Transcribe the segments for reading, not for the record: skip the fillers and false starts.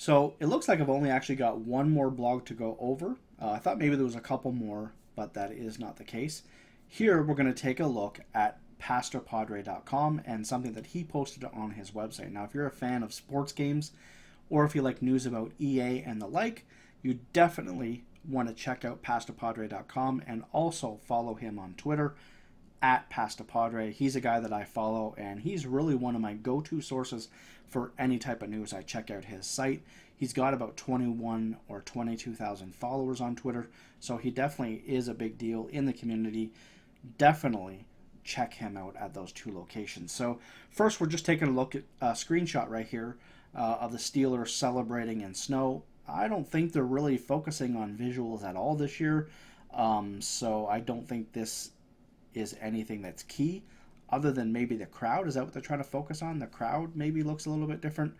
So it looks like I've only actually got one more blog to go over. I thought maybe there was a couple more, but that is not the case. Here we're going to take a look at pastorpadre.com and something that he posted on his website. Now, if you're a fan of sports games or if you like news about EA and the like, you definitely want to check out pastorpadre.com and also follow him on Twitter at pastorpadre. He's a guy that I follow, and he's really one of my go-to sources for any type of news. I check out his site. He's got about 21 or 22,000 followers on Twitter, so he definitely is a big deal in the community. Definitely check him out at those two locations. So first, we're just taking a look at a screenshot right here of the Steelers celebrating in snow. I don't think they're really focusing on visuals at all this year, so I don't think this is anything that's key other than maybe the crowd. Is that what they're trying to focus on? The crowd maybe looks a little bit different.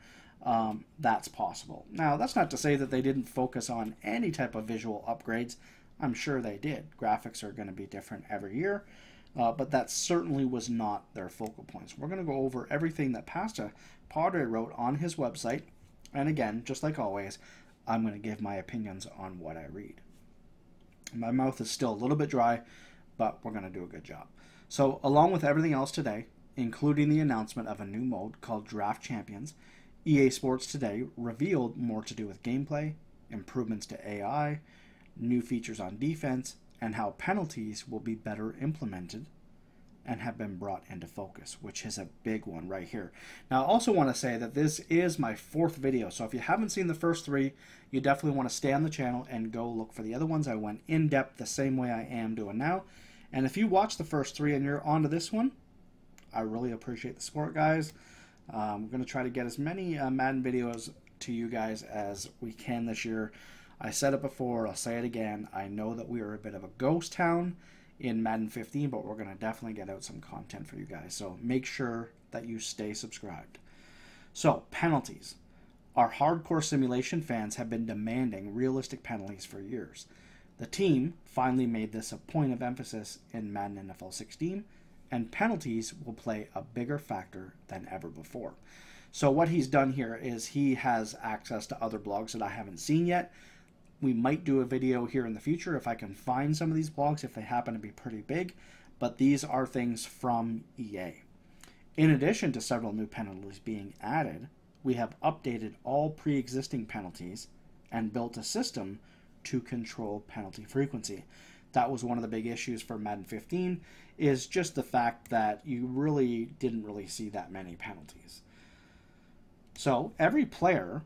That's possible. Now, that's not to say that they didn't focus on any type of visual upgrades. I'm sure they did. Graphics are going to be different every year, but that certainly was not their focal points. We're going to go over everything that Pastor Padre wrote on his website, and again, just like always, I'm going to give my opinions on what I read. My mouth is still a little bit dry, but we're going to do a good job. So, along with everything else today, including the announcement of a new mode called Draft Champions, EA Sports today revealed more to do with gameplay, improvements to AI, new features on defense, and how penalties will be better implemented and have been brought into focus, which is a big one right here. Now, I also want to say that this is my 4th video, so if you haven't seen the first 3, you definitely want to stay on the channel and go look for the other ones. I went in depth the same way I am doing now. And if you watch the first 3 and you're on to this one, I really appreciate the support, guys. I'm going to try to get as many Madden videos to you guys as we can this year. I said it before, I'll say it again. I know that we are a bit of a ghost town in Madden 15, but we're going to definitely get out some content for you guys. So make sure that you stay subscribed. So, penalties. Our hardcore simulation fans have been demanding realistic penalties for years. The team finally made this a point of emphasis in Madden NFL 16, and penalties will play a bigger factor than ever before. So what he's done here is he has access to other blogs that I haven't seen yet. We might do a video here in the future if I can find some of these blogs, if they happen to be pretty big, but these are things from EA. In addition to several new penalties being added, we have updated all pre-existing penalties and built a system to control penalty frequency. That was one of the big issues for Madden 15, is just the fact that you really didn't see that many penalties. So every player,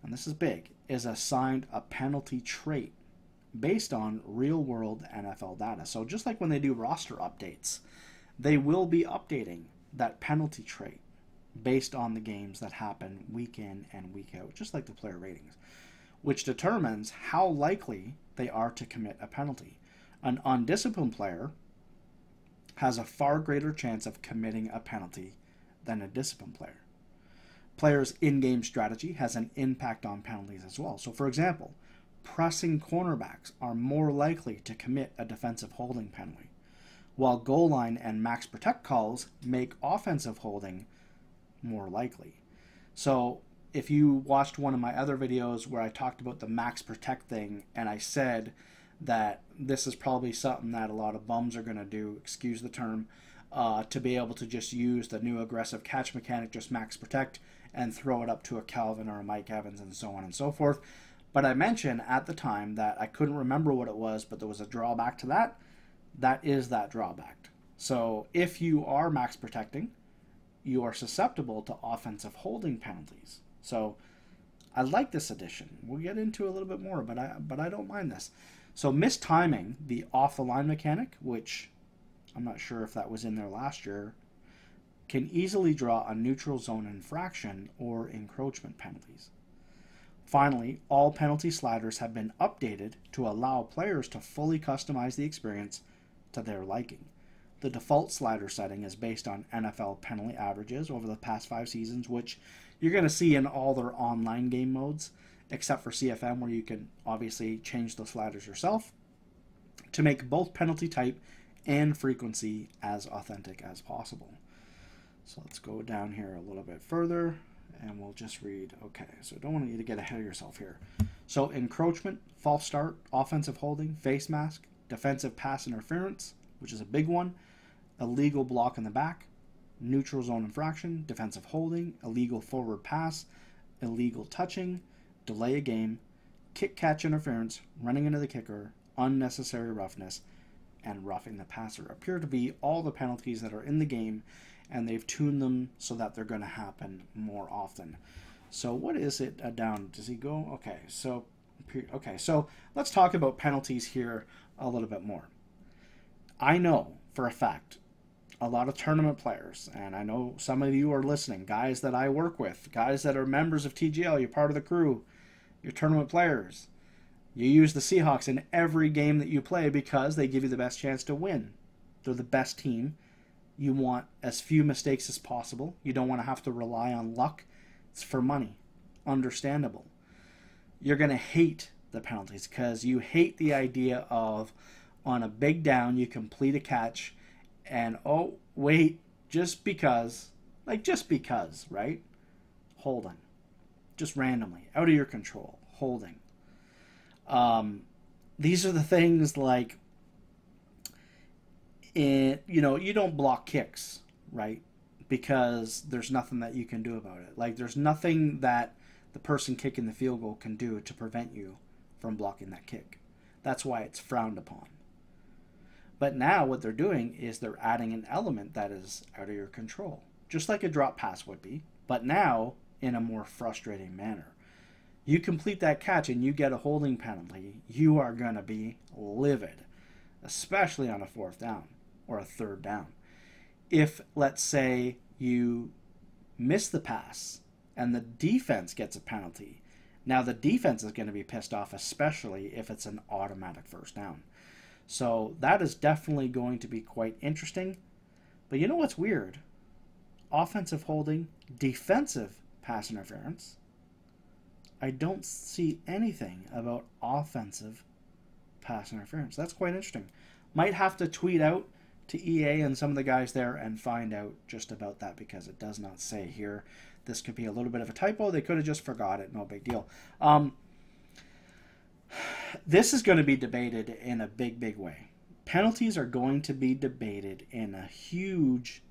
and this is big, is assigned a penalty trait based on real-world NFL data. So just like when they do roster updates, they will be updating that penalty trait based on the games that happen week in and week out, just like the player ratings, which determines how likely they are to commit a penalty. An undisciplined player has a far greater chance of committing a penalty than a disciplined player. Players' in-game strategy has an impact on penalties as well. So, for example, pressing cornerbacks are more likely to commit a defensive holding penalty, while goal line and max protect calls make offensive holding more likely. So, if you watched one of my other videos where I talked about the max protect thing, and I said that this is probably something that a lot of bums are going to do, excuse the term, to be able to just use the new aggressive catch mechanic, just max protect, and throw it up to a Calvin or a Mike Evans and so on and so forth. But I mentioned at the time that I couldn't remember what it was, but there was a drawback to that. That is that drawback. So if you are max protecting, you are susceptible to offensive holding penalties. So I like this addition. We'll get into a little bit more, but I don't mind this. So mistiming the off-the-line mechanic, which I'm not sure if that was in there last year, can easily draw a neutral zone infraction or encroachment penalties. Finally, all penalty sliders have been updated to allow players to fully customize the experience to their liking. The default slider setting is based on NFL penalty averages over the past 5 seasons, which you're going to see in all their online game modes, except for CFM, where you can obviously change the sliders yourself to make both penalty type and frequency as authentic as possible. So let's go down here a little bit further And we'll just read, okay, so don't want you to get ahead of yourself here. So encroachment, false start, offensive holding, face mask, defensive pass interference, which is a big one, illegal block in the back, neutral zone infraction, defensive holding, illegal forward pass, illegal touching, delay a game, kick catch interference, running into the kicker, unnecessary roughness, and roughing the passer appear to be all the penalties that are in the game, and they've tuned them so that they're going to happen more often. So what is it down? Does he go? Okay, so let's talk about penalties here a little bit more. I know for a fact a lot of tournament players, and I know some of you are listening, guys that I work with, guys that are members of TGL, you're part of the crew, you're tournament players. You use the Seahawks in every game that you play because they give you the best chance to win. They're the best team. You want as few mistakes as possible. You don't want to have to rely on luck. It's for money. Understandable. You're going to hate the penalties because you hate the idea of on a big down you complete a catch and oh wait, just because, right? Holding. Just randomly, out of your control. Holding. These are the things like, you don't block kicks, right? Because there's nothing that you can do about it. Like, there's nothing that the person kicking the field goal can do to prevent you from blocking that kick. That's why it's frowned upon. But now what they're doing is they're adding an element that is out of your control, just like a drop pass would be, but now in a more frustrating manner. You complete that catch and you get a holding penalty, you are going to be livid, especially on a fourth down or a third down. If, let's say, you miss the pass and the defense gets a penalty, now the defense is going to be pissed off, especially if it's an automatic first down. So that is definitely going to be quite interesting. But you know what's weird? Offensive holding, defensive pass interference. I don't see anything about offensive pass interference. That's quite interesting. Might have to tweet out to EA and some of the guys there and find out just about that because it does not say here. This could be a little bit of a typo. They could have just forgot it. No big deal. This is going to be debated in a big, big way. Penalties are going to be debated in a huge,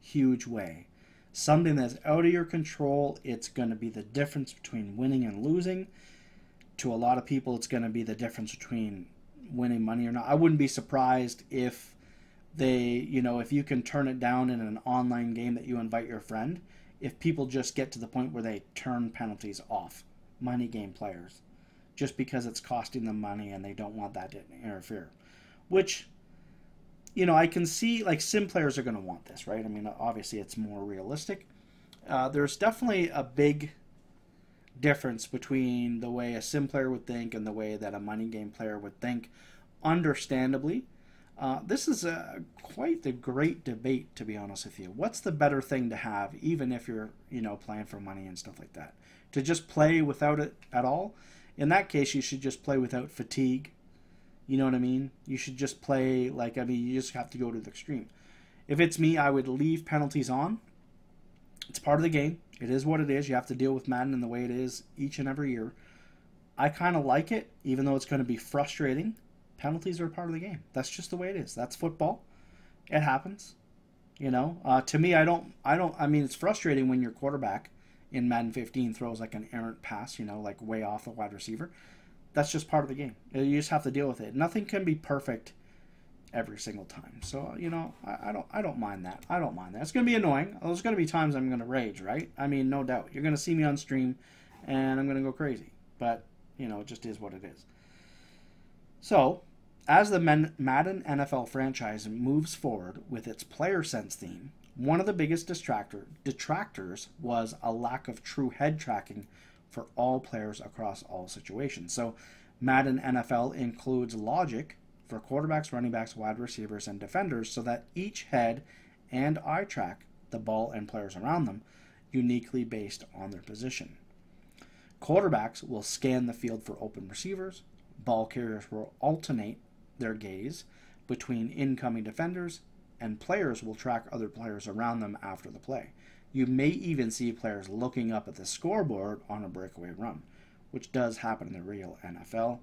huge way. Something that's out of your control, it's going to be the difference between winning and losing. To a lot of people, it's going to be the difference between winning money or not. I wouldn't be surprised if if you can turn it down in an online game that you invite your friend, if people just get to the point where they turn penalties off, money game players, just because it's costing them money and they don't want that to interfere. Which, I can see, like, sim players are going to want this, right? I mean, obviously it's more realistic. There's definitely a big difference between the way a sim player would think and the way that a money game player would think, understandably. This is quite the great debate, to be honest with you. What's the better thing to have, even if you're, playing for money and stuff like that? To just play without it at all? In that case, you should just play without fatigue. You know what I mean? You should just play, you just have to go to the extreme. If it's me, I would leave penalties on. It's part of the game. It is what it is. You have to deal with Madden in the way it is each and every year. I kind of like it, even though it's going to be frustrating. Penalties are part of the game. That's just the way it is. That's football. It happens. To me, I mean, it's frustrating when your quarterback in Madden 15 throws like an errant pass, like way off the wide receiver. That's just part of the game. You just have to deal with it. Nothing can be perfect every single time. So, I don't mind that. I don't mind that. It's going to be annoying. There's going to be times I'm going to rage, right? I mean, no doubt. You're going to see me on stream and I'm going to go crazy. But, it just is what it is. So, as the Madden NFL franchise moves forward with its player sense theme, one of the biggest detractors was a lack of true head tracking for all players across all situations. So Madden NFL includes logic for quarterbacks, running backs, wide receivers, and defenders so that each head and eye track the ball and players around them uniquely based on their position. Quarterbacks will scan the field for open receivers. Ball carriers will alternate their gaze between incoming defenders, and players will track other players around them after the play. You may even see players looking up at the scoreboard on a breakaway run, which does happen in the real NFL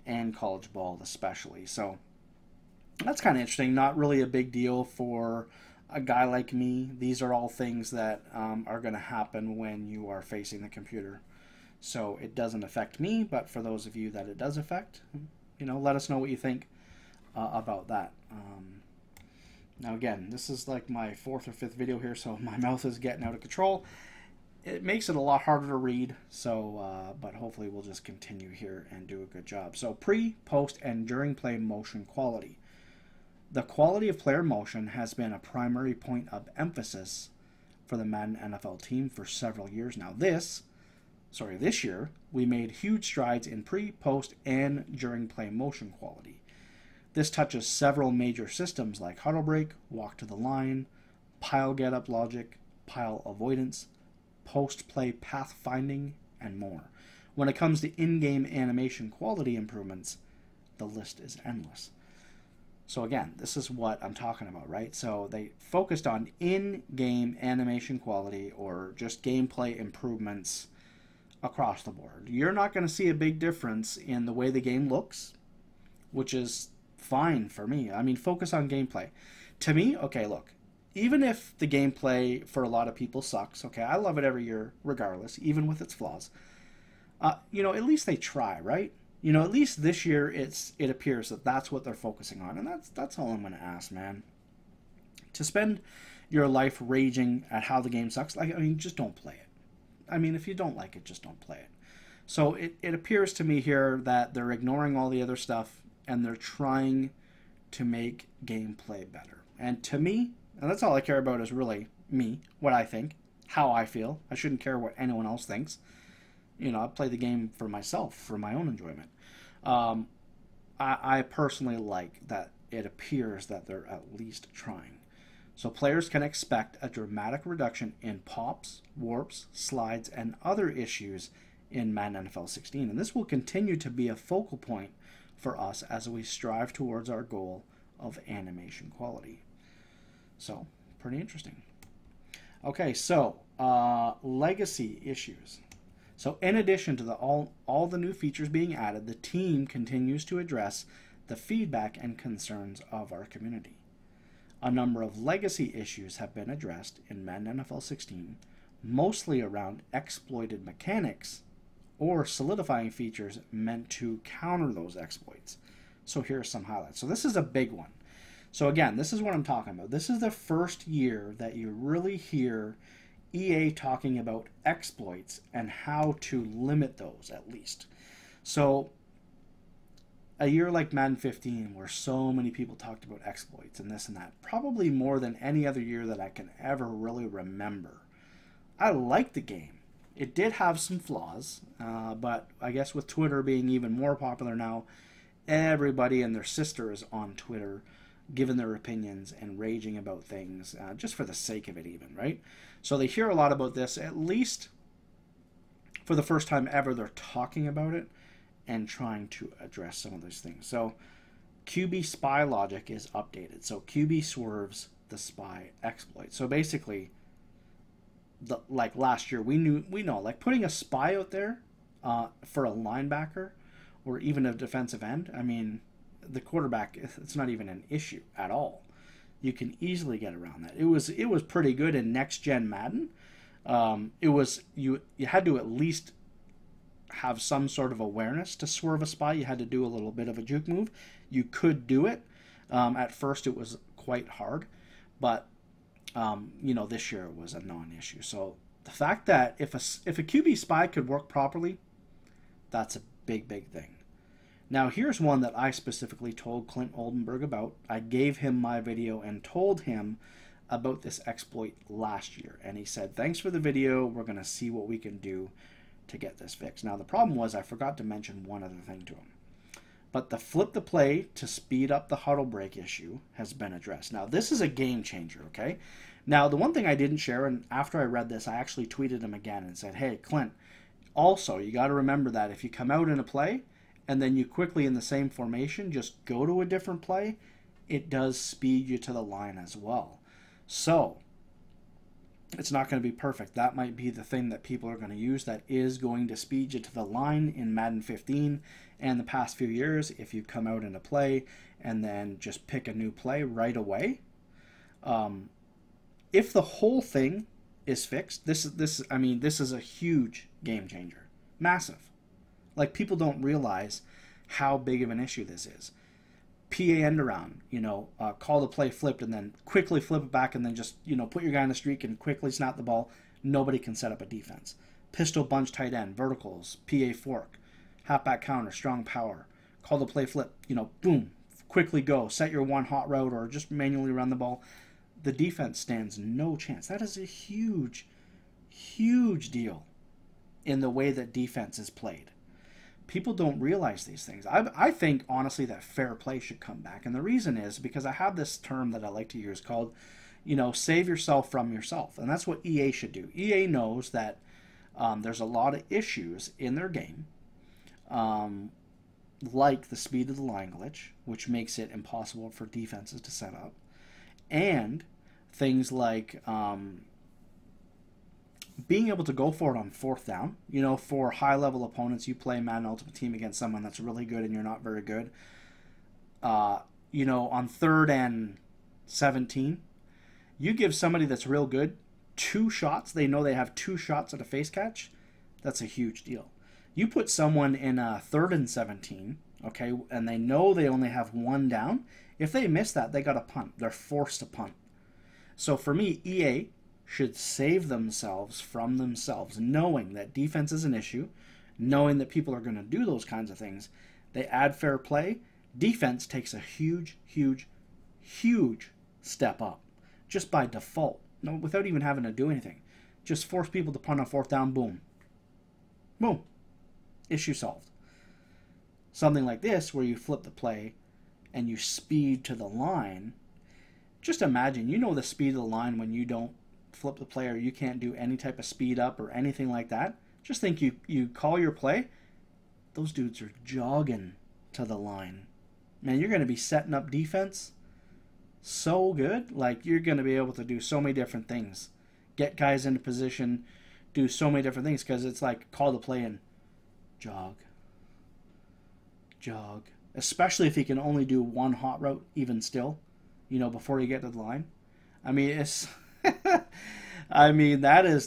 and college ball especially. So that's kind of interesting. Not really a big deal for a guy like me. These are all things that are going to happen when you are facing the computer. So it doesn't affect me, but for those of you that it does affect, let us know what you think about that. Now again, this is like my 4th or 5th video here, so my mouth is getting out of control. It makes it a lot harder to read, so but hopefully we'll just continue here and do a good job. So pre, post, and during play motion quality. The quality of player motion has been a primary point of emphasis for the Madden NFL team for several years now. This year, we made huge strides in pre, post, and during play motion quality. This touches several major systems like huddle break, walk to the line, pile get up logic, pile avoidance, post-play path finding, and more. When it comes to in-game animation quality improvements, the list is endless. So again, this is what I'm talking about, right? So they focused on in-game animation quality or just gameplay improvements across the board. You're not going to see a big difference in the way the game looks, which is fine for me. I mean, focus on gameplay. To me, okay, look, even if the gameplay for a lot of people sucks, okay, I love it every year regardless, even with its flaws. At least they try, right? At least this year it appears that that's what they're focusing on, and that's all I'm going to ask, man. To spend your life raging at how the game sucks, just don't play it. I mean, if you don't like it, just don't play it. So it appears to me here that they're ignoring all the other stuff and they're trying to make gameplay better. And to me, and that's all I care about is really me, what I think, how I feel. I shouldn't care what anyone else thinks. I play the game for myself, for my own enjoyment. I personally like that it appears that they're at least trying. So players can expect a dramatic reduction in pops, warps, slides, and other issues in Madden NFL 16. And this will continue to be a focal point for us as we strive towards our goal of animation quality. So, pretty interesting. Okay, so legacy issues. So in addition to all the new features being added, the team continues to address the feedback and concerns of our community. A number of legacy issues have been addressed in Madden NFL 16, mostly around exploited mechanics or solidifying features meant to counter those exploits. So here are some highlights. So this is a big one. So again, this is what I'm talking about. This is the first year that you really hear EA talking about exploits and how to limit those at least. So a year like Madden 15 where so many people talked about exploits and this and that, probably more than any other year that I can ever really remember. I liked the game. It did have some flaws, but I guess with Twitter being even more popular now, everybody and their sister is on Twitter giving their opinions and raging about things just for the sake of it even, right? So they hear a lot about this. At least for the first time ever, they're talking about it and trying to address some of those things. So QB spy logic is updated. So QB swerves the spy exploit. So basically, like last year, we know like putting a spy out there for a linebacker or even a defensive end, I mean, the quarterback, it's not even an issue at all. You can easily get around that. It was pretty good in next gen Madden. You had to at least have some sort of awareness to swerve a spy. You had to do a little bit of a juke move. You could do it. At first it was quite hard, but this year it was a non-issue. So the fact that if a QB spy could work properly, that's a big thing. Now here's one that I specifically told Clint Oldenburg about. I gave him my video and told him about this exploit last year, and he said, thanks for the video, we're going to see what we can do to get this fixed. Now the problem was I forgot to mention one other thing to him. But the flip the play to speed up the huddle break issue has been addressed. Now this is a game changer, okay? Now the one thing I didn't share, and after I read this I actually tweeted him again and said, hey Clint, also you got to remember that if you come out in a play and then you quickly in the same formation just go to a different play, it does speed you to the line as well. So It's not going to be perfect. That might be the thing that people are going to use that is going to speed you to the line in Madden 15 and the past few years. If you come out into play and then just pick a new play right away. If the whole thing is fixed, this is a huge game changer. Massive. Like, people don't realize how big of an issue this is. PA end around, call the play flipped and then quickly flip it back and then just, put your guy in the streak and quickly snap the ball. Nobody can set up a defense. Pistol bunch tight end, verticals, PA fork, halfback counter, strong power. Call the play flip, boom, quickly go. Set your one hot route or just manually run the ball. The defense stands no chance. That is a huge, huge deal in the way that defense is played. People don't realize these things. I think, honestly, that fair play should come back. And the reason is because I have this term that I like to use called, save yourself from yourself. And that's what EA should do. EA knows that there's a lot of issues in their game, like the speed of the line glitch, which makes it impossible for defenses to set up, and things like being able to go for it on fourth down. For high-level opponents, you play Madden Ultimate Team against someone that's really good and you're not very good. On 3rd and 17, you give somebody that's real good 2 shots. They know they have 2 shots at a face catch. That's a huge deal. You put someone in 3rd and 17, okay, and they know they only have 1 down. If they miss that, they got to punt. They're forced to punt. So for me, EA should save themselves from themselves, knowing that defense is an issue, knowing that people are going to do those kinds of things. They add fair play. Defense takes a huge, huge, huge step up just by default, without even having to do anything. Just force people to punt on 4th down, boom. Boom. Issue solved. Something like this, where you flip the play and you speed to the line. Just imagine, the speed of the line when you don't flip the play or you can't do any type of speed up or anything like that. Just think you call your play, those dudes are jogging to the line. Man, you're going to be setting up defense so good. Like, you're going to be able to do so many different things. Get guys into position, do so many different things, because it's like call the play and jog. Especially if he can only do 1 hot route, even still, before you get to the line. It's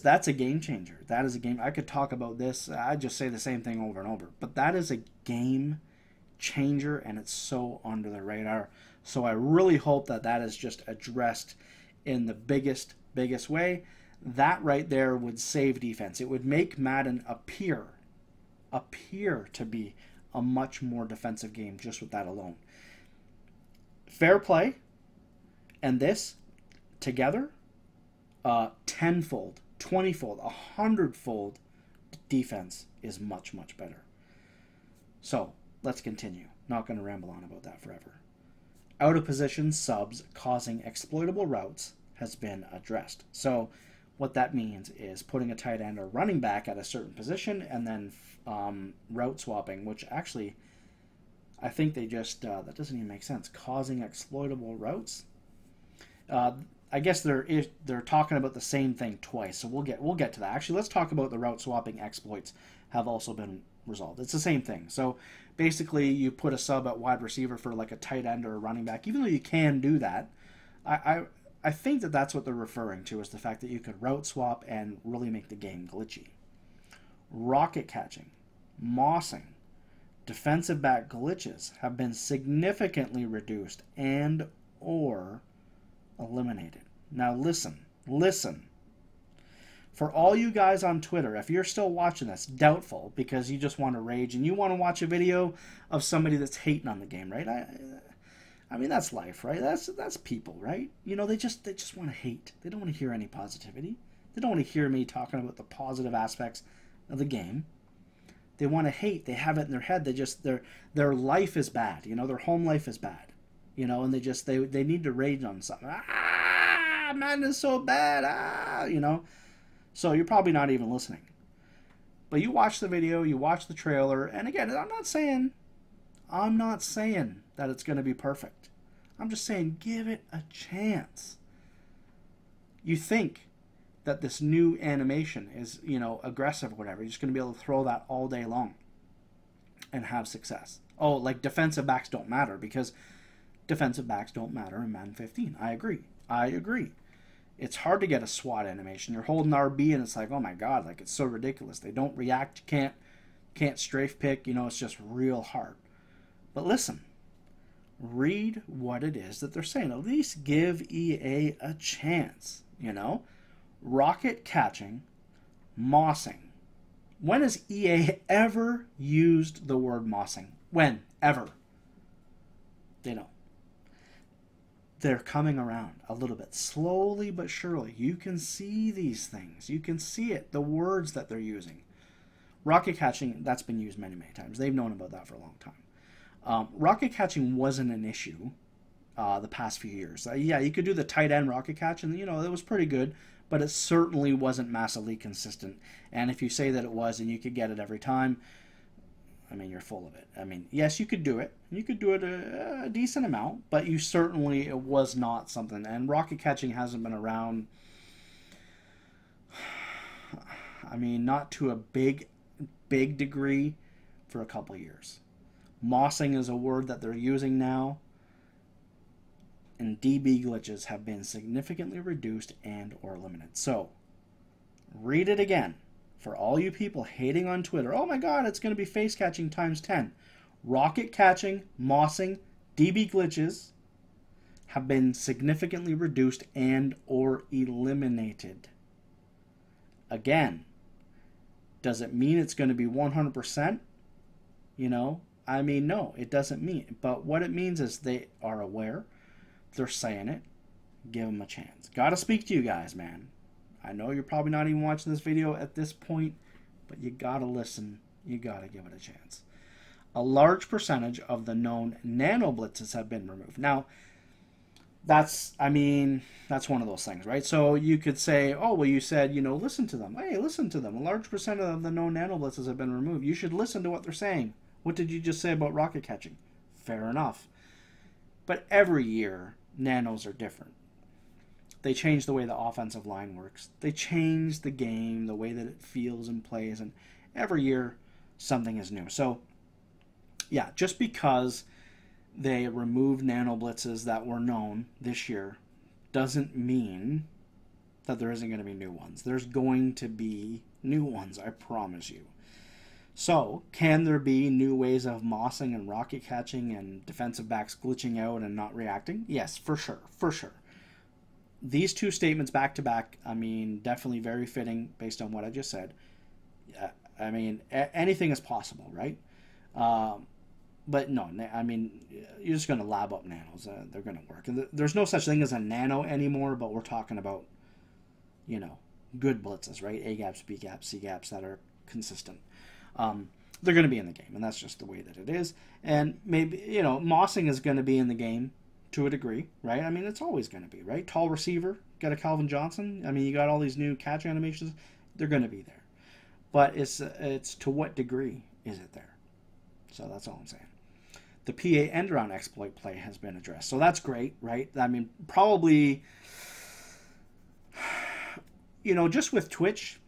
that's a game changer. That is a game. I could talk about this. I just say the same thing over and over. But that is a game changer, and it's so under the radar. So I really hope that is just addressed in the biggest way. That right there would save defense. It would make Madden appear to be a much more defensive game just with that alone. Fair play and this together, 10-fold, 20-fold, 100-fold defense is much, much better. So let's continue. Not going to ramble on about that forever. Out of position subs causing exploitable routes has been addressed. So what that means is putting a tight end or running back at a certain position and then route swapping, which actually I think they just that doesn't even make sense. Causing exploitable routes. I guess they're talking about the same thing twice, so we'll get to that. Actually, let's talk about the route swapping exploits have also been resolved. It's the same thing. So basically, you put a sub at wide receiver for like a tight end or a running back, even though you can do that. I think that's what they're referring to, is the fact that you could route swap and really make the game glitchy. Rocket catching, mossing, defensive back glitches have been significantly reduced and or eliminated. Now listen. For all you guys on Twitter, if you're still watching this, doubtful, because you just want to rage and you want to watch a video of somebody that's hating on the game, right? I mean, that's life, right? That's people, right? They just want to hate. They don't want to hear any positivity. They don't want to hear me talking about the positive aspects of the game. They want to hate. They have it in their head. Their life is bad. Their home life is bad. And they need to rage on something. Madden is so bad. So you're probably not even listening. But you watch the video, you watch the trailer, and again, I'm not saying that it's going to be perfect. I'm just saying give it a chance. You think that this new animation is, aggressive or whatever. You're just going to be able to throw that all day long and have success. Oh, like defensive backs don't matter, because defensive backs don't matter in Madden 15. I agree. It's hard to get a SWAT animation. You're holding RB and it's like, oh my god, like it's so ridiculous. They don't react, can't strafe pick, it's just real hard. But listen, read what it is that they're saying. At least give EA a chance, Rocket catching, mossing. When has EA ever used the word mossing? When? Ever? They don't. They're coming around a little bit, slowly but surely. You can see these things. You can see it, the words that they're using. Rocket catching, that's been used many, many times. They've known about that for a long time. Rocket catching wasn't an issue the past few years. Yeah, you could do the tight end rocket catch, and, it was pretty good, but it certainly wasn't massively consistent. And if you say that it was and you could get it every time, you're full of it. Yes, you could do it. You could do it a decent amount, but it was not something. And rocket catching hasn't been around, not to a big degree for a couple of years. Mossing is a word that they're using now, and DB glitches have been significantly reduced and or limited. So, read it again. For all you people hating on Twitter, oh my god, it's going to be face catching times 10. Rocket catching, mossing, DB glitches have been significantly reduced and or eliminated. Again, does it mean it's going to be 100%? No, it doesn't mean. But what it means is they are aware. They're saying it. Give them a chance. Gotta speak to you guys, man. I know you're probably not even watching this video at this point, but you gotta listen. You gotta give it a chance. A large percentage of the known nano blitzes have been removed. Now, that's one of those things, right? So you could say, oh, well, you said, listen to them. Hey, listen to them. A large percent of the known nano blitzes have been removed. You should listen to what they're saying. What did you just say about rocket catching? Fair enough. But every year, nanos are different. They change the way the offensive line works. They change the game, the way that it feels and plays, and every year something is new. So, yeah, just because they removed nano blitzes that were known this year doesn't mean that there isn't going to be new ones. There's going to be new ones, I promise you. So, can there be new ways of mossing and rocket catching and defensive backs glitching out and not reacting? Yes, for sure, for sure. These two statements back to back, definitely very fitting based on what I just said. Anything is possible, right? But no, you're just going to lab up nanos. They're going to work. And there's no such thing as a nano anymore, but we're talking about, good blitzes, right? A gaps, B gaps, C gaps that are consistent. They're going to be in the game, and that's just the way that it is. And maybe, mossing is going to be in the game to a degree, right? It's always going to be, right? Tall receiver, got a Calvin Johnson. You got all these new catch animations. They're going to be there. But it's to what degree is it there? So that's all I'm saying. The PA end-around exploit play has been addressed. So that's great, right? Probably, just with Twitch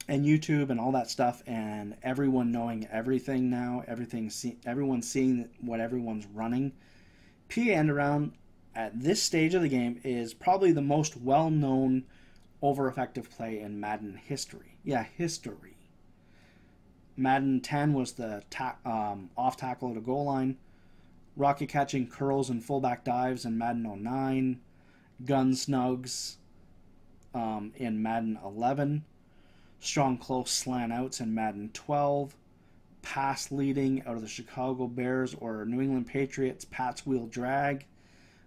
and YouTube and all that stuff and everyone knowing everything now, everyone's seeing what everyone's running, PA end-around at this stage of the game is probably the most well-known over-effective play in Madden history. Yeah, history. Madden 10 was the off tackle at a goal line. Rocket catching curls and fullback dives in Madden 09. Gun snugs in Madden 11. Strong close slant outs in Madden 12. Pass leading out of the Chicago Bears or New England Patriots Pats wheel drag.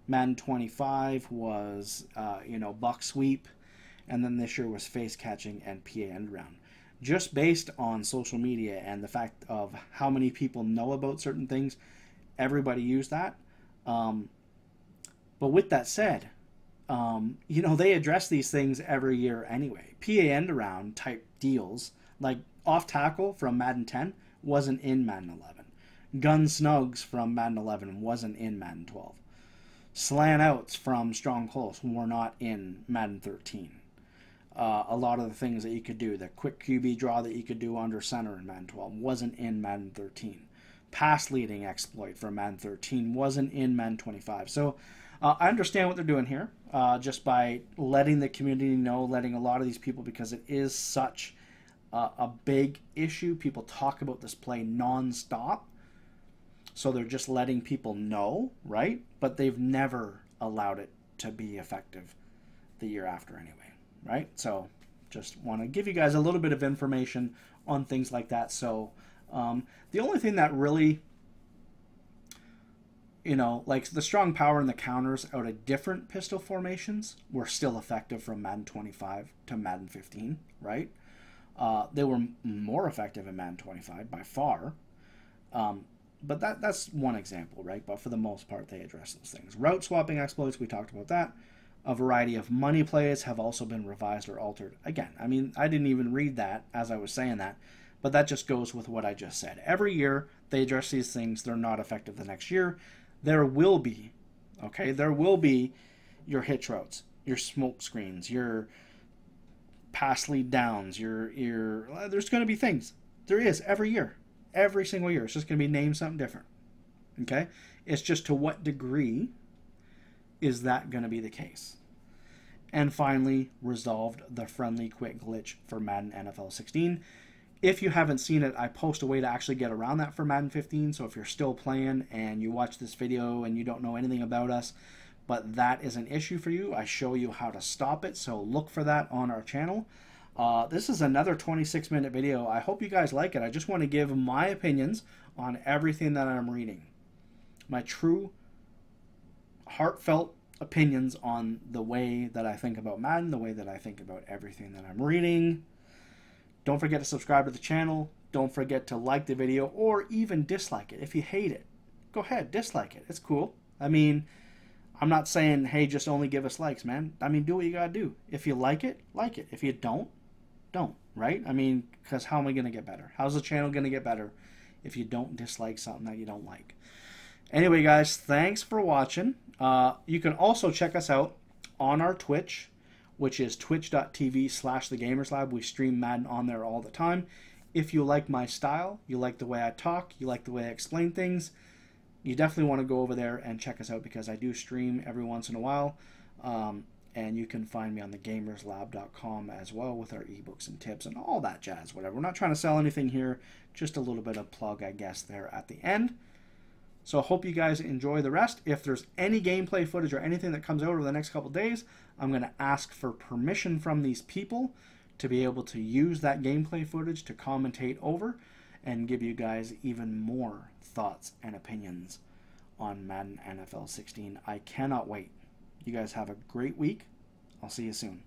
Madden 25 was buck sweep, and then this year was face catching and PA end round. Just based on social media and the fact of how many people know about certain things, everybody used that. But with that said, they address these things every year anyway. PA end around type deals like off tackle from Madden 10 wasn't in Madden 11. Gun snugs from Madden 11 wasn't in Madden 12. Slant outs from strong close were not in Madden 13. A lot of the things that you could do, the quick QB draw that you could do under center in Madden 12 wasn't in Madden 13. Pass leading exploit for Madden 13 wasn't in Madden 25. So I understand what they're doing here, just by letting the community know, letting a lot of these people, because it is such a big issue. People talk about this play nonstop. So they're just letting people know, right? But they've never allowed it to be effective the year after anyway, right? So just want to give you guys a little bit of information on things like that. So the only thing that really, you know, like the strong power and the counters out of different pistol formations were still effective from Madden 25 to Madden 15, right? They were more effective in Madden 25 by far. But that's one example, right? But for the most part, they address those things. Route swapping exploits, we talked about that. A variety of money plays have also been revised or altered. Again, I mean, I didn't even read that as I was saying that, but that just goes with what I just said. Every year, they address these things. They're not effective the next year. There will be, okay, there will be your hitch routes, your smoke screens, your pass lead downs, your there's going to be things. There is every year. Every single year. It's just going to be named something different. Okay? It's just to what degree is that going to be the case? And finally, resolved the friendly quit glitch for Madden NFL 16. If you haven't seen it, I post a way to actually get around that for Madden 15. So if you're still playing and you watch this video and you don't know anything about us, but that is an issue for you, I show you how to stop it. So look for that on our channel. This is another 26-minute video. I hope you guys like it. I just want to give my opinions on everything that I'm reading. My true, heartfelt opinions on the way that I think about Madden, the way that I think about everything that I'm reading. Don't forget to subscribe to the channel. Don't forget to like the video or even dislike it. If you hate it, go ahead, dislike it. It's cool. I mean, I'm not saying, hey, just only give us likes, man. I mean, do what you gotta do. If you like it, like it. If you don't, right? I mean, because how am I going to get better? How's the channel going to get better if you don't dislike something that you don't like? Anyway, guys, thanks for watching. You can also check us out on our Twitch, which is twitch.tv/thegamerslab. We stream Madden on there all the time. If you like my style, you like the way I talk, you like the way I explain things, you definitely want to go over there and check us out, because I do stream every once in a while. And you can find me on thegamerslab.com as well with our ebooks and tips and all that jazz, whatever. We're not trying to sell anything here, just a little bit of plug, I guess, there at the end. So I hope you guys enjoy the rest. If there's any gameplay footage or anything that comes out over the next couple days, I'm going to ask for permission from these people to be able to use that gameplay footage to commentate over and give you guys even more thoughts and opinions on Madden NFL 16. I cannot wait. You guys have a great week. I'll see you soon.